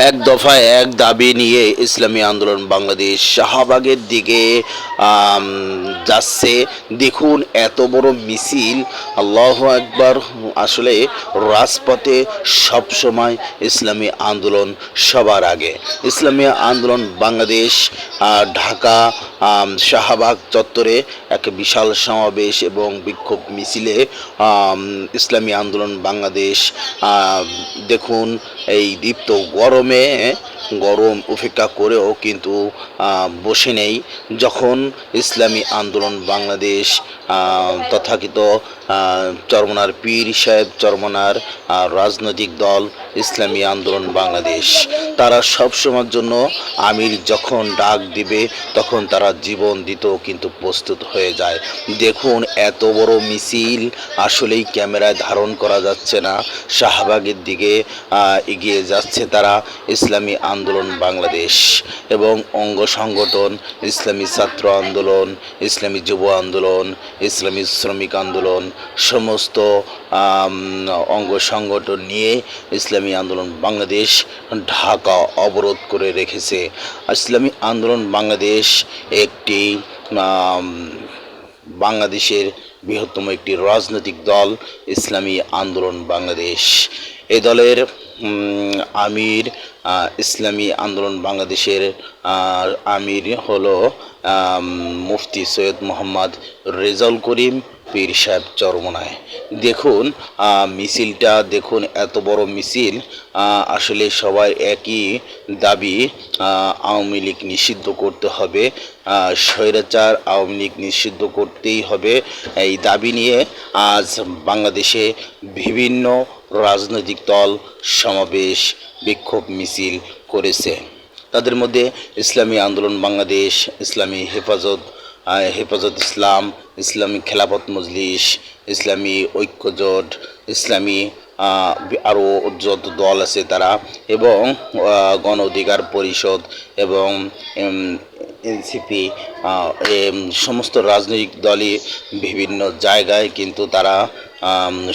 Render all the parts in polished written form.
এক দফায় এক দাবি নিয়ে ইসলামী আন্দোলন বাংলাদেশ শাহবাগের দিকে যাচ্ছে। দেখুন এত বড় মিছিল, আল্লাহু আকবার। আসলে রাজপথে সবসময় ইসলামী আন্দোলন সবার আগে। ইসলামী আন্দোলন বাংলাদেশ ঢাকা শাহবাগ চত্বরে এক বিশাল সমাবেশ এবং বিক্ষোভ মিছিলে ইসলামী আন্দোলন বাংলাদেশ দেখুন এই দীপ্ত গরম উপেক্ষা করেও কিন্তু বসে নেই। যখন ইসলামী আন্দোলন বাংলাদেশ তথাকথিত চরমনার পীর সাহেব চরমনার রাজনৈতিক দল ইসলামী আন্দোলন বাংলাদেশ, তারা সবসময়ের জন্য আমির যখন ডাক দিবে তখন তারা জীবন দিতেও কিন্তু প্রস্তুত হয়ে যায়। দেখুন এত বড় মিছিল আসলেই ক্যামেরায় ধারণ করা যাচ্ছে না। শাহবাগের দিকে এগিয়ে যাচ্ছে তারা। ইসলামী আন্দোলন বাংলাদেশ এবং অঙ্গ সংগঠন ইসলামী ছাত্র আন্দোলন, ইসলামী যুব আন্দোলন, ইসলামী শ্রমিক আন্দোলন, সমস্ত অঙ্গ সংগঠন নিয়ে ইসলামী আন্দোলন বাংলাদেশ ঢাকা অবরোধ করে রেখেছে। ইসলামী আন্দোলন বাংলাদেশ একটি বাংলাদেশের বৃহত্তম একটি রাজনৈতিক দল ইসলামী আন্দোলন বাংলাদেশ। এই দলের আমির ইসলামী আন্দোলন বাংলাদেশের আমির হলো মুফতি সৈয়দ মোহাম্মদ রেজাউল করিম পীর সাহেব চরমনায়। দেখুন মিছিলটা দেখুন, এত বড় মিছিল। আসলে সবাই একই দাবি, আওয়ামী লীগ নিষিদ্ধ করতে হবে, স্বৈরাচার আওয়ামী লীগ নিষিদ্ধ করতেই হবে। এই দাবি নিয়ে আজ বাংলাদেশে বিভিন্ন রাজনৈতিক দল সমাবেশ বিক্ষোভ মিছিল করেছে। তাদের মধ্যে ইসলামী আন্দোলন বাংলাদেশ, ইসলামী হেফাজত ইসলাম, ইসলামী খেলাফত মজলিস, ইসলামী ঐক্যজোট, ইসলামী আরও যত দল আছে তারা, এবং গণ অধিকার পরিষদ এবং এনসিপি, সমস্ত রাজনৈতিক দলই বিভিন্ন জায়গায় কিন্তু তারা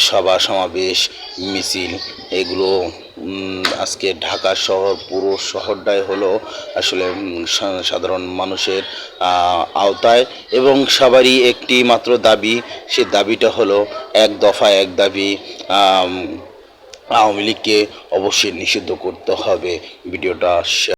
সভা সমাবেশ মিছিল এগুলো আজকে ঢাকা শহর পুরো শহরটাই হলো আসলে সাধারণ মানুষের আওতায়, এবং সবারই একটি মাত্র দাবি। সে দাবিটা হলো এক দফায় এক দাবি, আওয়ামী লীগকে অবশ্যই নিষিদ্ধ করতে হবে। ভিডিওটা